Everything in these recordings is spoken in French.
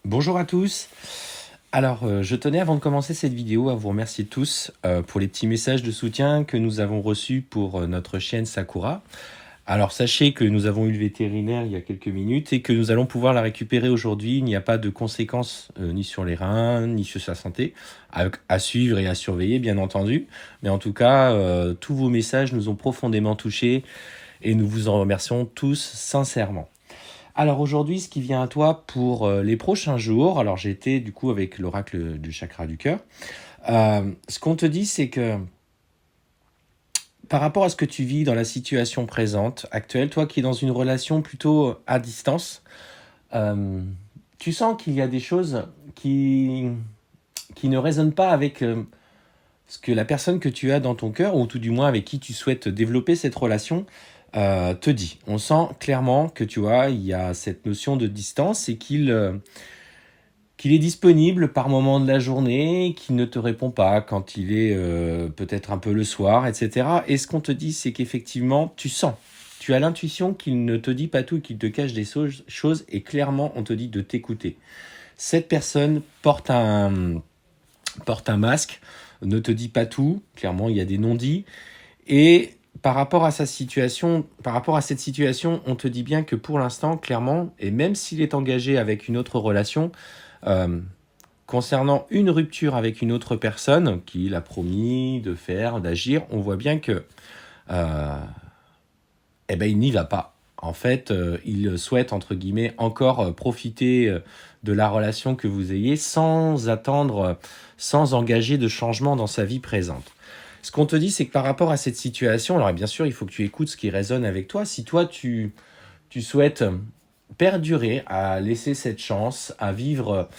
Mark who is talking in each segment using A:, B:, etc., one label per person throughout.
A: Bonjour à tous. Alors, je tenais avant de commencer cette vidéo à vous remercier tous pour les petits messages de soutien que nous avons reçus pour notre chienne Sakura. Alors, sachez que nous avons eu le vétérinaire il y a quelques minutes et que nous allons pouvoir la récupérer aujourd'hui. Il n'y a pas de conséquences ni sur les reins, ni sur sa santé, à suivre et à surveiller, bien entendu. Mais en tout cas, tous vos messages nous ont profondément touchés et nous vous en remercions tous sincèrement. Alors aujourd'hui, ce qui vient à toi pour les prochains jours, alors j'ai été du coup avec l'oracle du chakra du cœur. Ce qu'on te dit, c'est que par rapport à ce que tu vis dans la situation présente, actuelle, toi qui es dans une relation plutôt à distance, euh, tu sens qu'il y a des choses qui ne résonnent pas avec ce que la personne que tu as dans ton cœur, ou tout du moins avec qui tu souhaites développer cette relation, te dit. On sent clairement que tu vois, il y a cette notion de distance et qu'il est disponible par moment de la journée, qu'il ne te répond pas quand il est peut-être un peu le soir, etc. Et ce qu'on te dit, c'est qu'effectivement, tu sens, tu as l'intuition qu'il ne te dit pas tout, qu'il te cache des choses, et clairement, on te dit de t'écouter. Cette personne porte un masque, ne te dit pas tout, clairement, il y a des non-dits, et par rapport à sa situation, par rapport à cette situation, on te dit bien que pour l'instant, clairement, et même s'il est engagé avec une autre relation, euh, concernant une rupture avec une autre personne qu'il a promis de faire, d'agir, on voit bien que euh, il n'y va pas. En fait, il souhaite, entre guillemets, encore profiter de la relation que vous ayez sans attendre, sans engager de changement dans sa vie présente. Ce qu'on te dit, c'est que par rapport à cette situation, alors bien sûr, il faut que tu écoutes ce qui résonne avec toi. Si toi, tu souhaites perdurer, à laisser cette chance, à vivre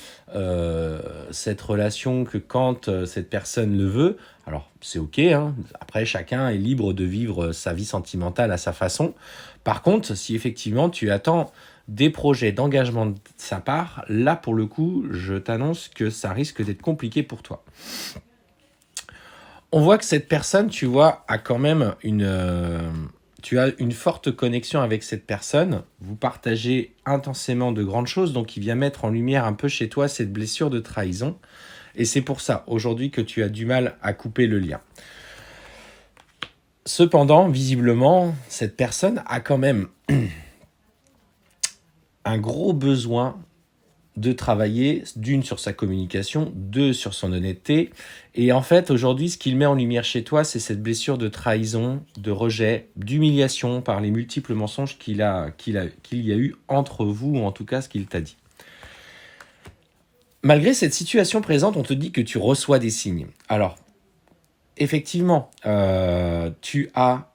A: cette relation que quand cette personne le veut, alors c'est ok, hein. Après chacun est libre de vivre sa vie sentimentale à sa façon. Par contre, si effectivement tu attends des projets d'engagement de sa part, là pour le coup, je t'annonce que ça risque d'être compliqué pour toi. On voit que cette personne, tu vois, a quand même tu as une forte connexion avec cette personne. Vous partagez intensément de grandes choses, donc il vient mettre en lumière un peu chez toi cette blessure de trahison. Et c'est pour ça, aujourd'hui, que tu as du mal à couper le lien. Cependant, visiblement, cette personne a quand même un gros besoin de travailler, d'une, sur sa communication, deux, sur son honnêteté. Et en fait, aujourd'hui, ce qu'il met en lumière chez toi, c'est cette blessure de trahison, de rejet, d'humiliation par les multiples mensonges qu'il y a eu entre vous, ou en tout cas ce qu'il t'a dit. Malgré cette situation présente, on te dit que tu reçois des signes. Alors, effectivement, tu as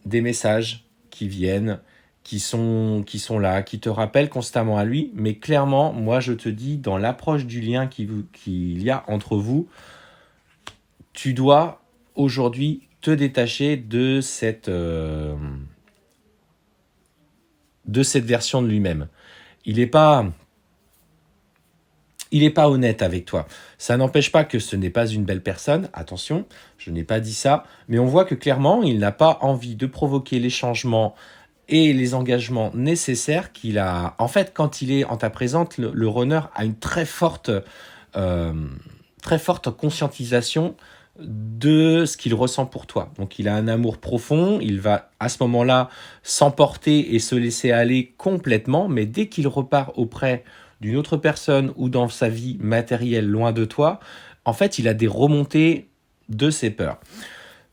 A: des messages qui viennent, qui sont là, qui te rappellent constamment à lui, mais clairement, moi je te dis, dans l'approche du lien qu'il y a entre vous, tu dois aujourd'hui te détacher de cette version de lui-même. Il n'est pas, il n'est pas honnête avec toi. Ça n'empêche pas que ce n'est pas une belle personne, attention, je n'ai pas dit ça, mais on voit que clairement, il n'a pas envie de provoquer les changements et les engagements nécessaires qu'il a. En fait, quand il est en ta présence, le runner a une euh, très forte conscientisation de ce qu'il ressent pour toi. Donc il a un amour profond, il va à ce moment-là s'emporter et se laisser aller complètement, mais dès qu'il repart auprès d'une autre personne ou dans sa vie matérielle loin de toi, en fait il a des remontées de ses peurs.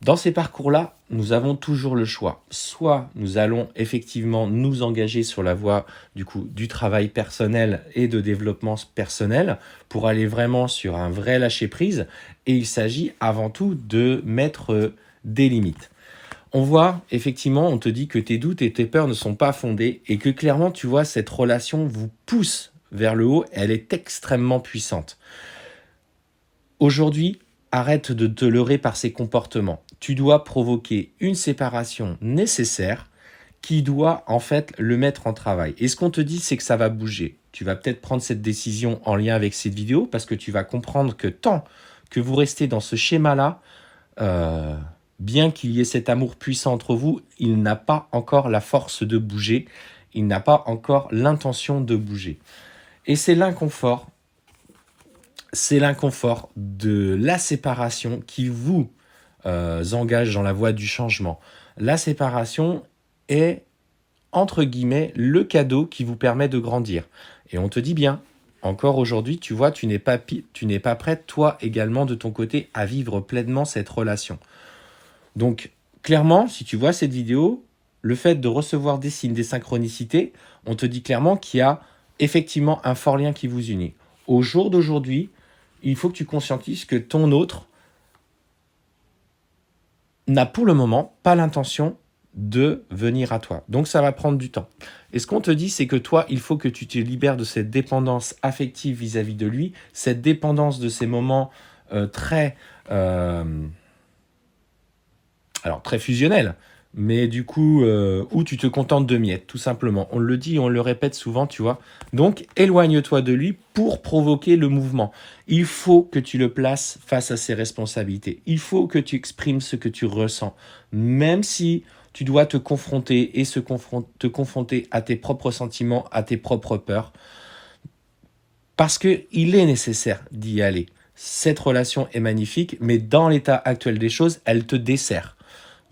A: Dans ces parcours-là, nous avons toujours le choix. Soit nous allons effectivement nous engager sur la voie du travail personnel et de développement personnel pour aller vraiment sur un vrai lâcher-prise. Et il s'agit avant tout de mettre des limites. On voit, effectivement, on te dit que tes doutes et tes peurs ne sont pas fondés et que clairement, tu vois, cette relation vous pousse vers le haut. Elle est extrêmement puissante. Aujourd'hui, arrête de te leurrer par ces comportements. Tu dois provoquer une séparation nécessaire qui doit en fait le mettre en travail. Et ce qu'on te dit, c'est que ça va bouger. Tu vas peut-être prendre cette décision en lien avec cette vidéo parce que tu vas comprendre que tant que vous restez dans ce schéma-là, euh, bien qu'il y ait cet amour puissant entre vous, il n'a pas encore la force de bouger, il n'a pas encore l'intention de bouger. Et c'est l'inconfort de la séparation qui vous engage dans la voie du changement. La séparation est, entre guillemets, le cadeau qui vous permet de grandir. Et on te dit bien, encore aujourd'hui, tu vois, tu n'es pas prête, toi également, de ton côté, à vivre pleinement cette relation. Donc, clairement, si tu vois cette vidéo, le fait de recevoir des signes, des synchronicités, on te dit clairement qu'il y a effectivement un fort lien qui vous unit. Au jour d'aujourd'hui, il faut que tu conscientises que ton autre n'a pour le moment pas l'intention de venir à toi. Donc ça va prendre du temps. Et ce qu'on te dit, c'est que toi, il faut que tu te libères de cette dépendance affective vis-à-vis de lui, cette dépendance de ces moments très... alors très fusionnel, mais du coup, où tu te contentes de miettes, tout simplement. On le dit, on le répète souvent, tu vois. Donc, éloigne-toi de lui pour provoquer le mouvement. Il faut que tu le places face à ses responsabilités. Il faut que tu exprimes ce que tu ressens, même si tu dois te confronter et te confronter à tes propres sentiments, à tes propres peurs, parce qu'il est nécessaire d'y aller. Cette relation est magnifique, mais dans l'état actuel des choses, elle te dessert.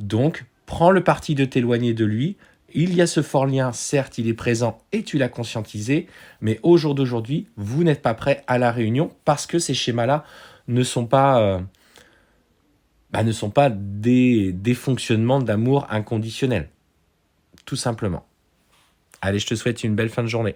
A: Donc, prends le parti de t'éloigner de lui. Il y a ce fort lien, certes, il est présent et tu l'as conscientisé, mais au jour d'aujourd'hui, vous n'êtes pas prêt à la réunion parce que ces schémas-là ne sont pas, des fonctionnements d'amour inconditionnel, tout simplement. Allez, je te souhaite une belle fin de journée.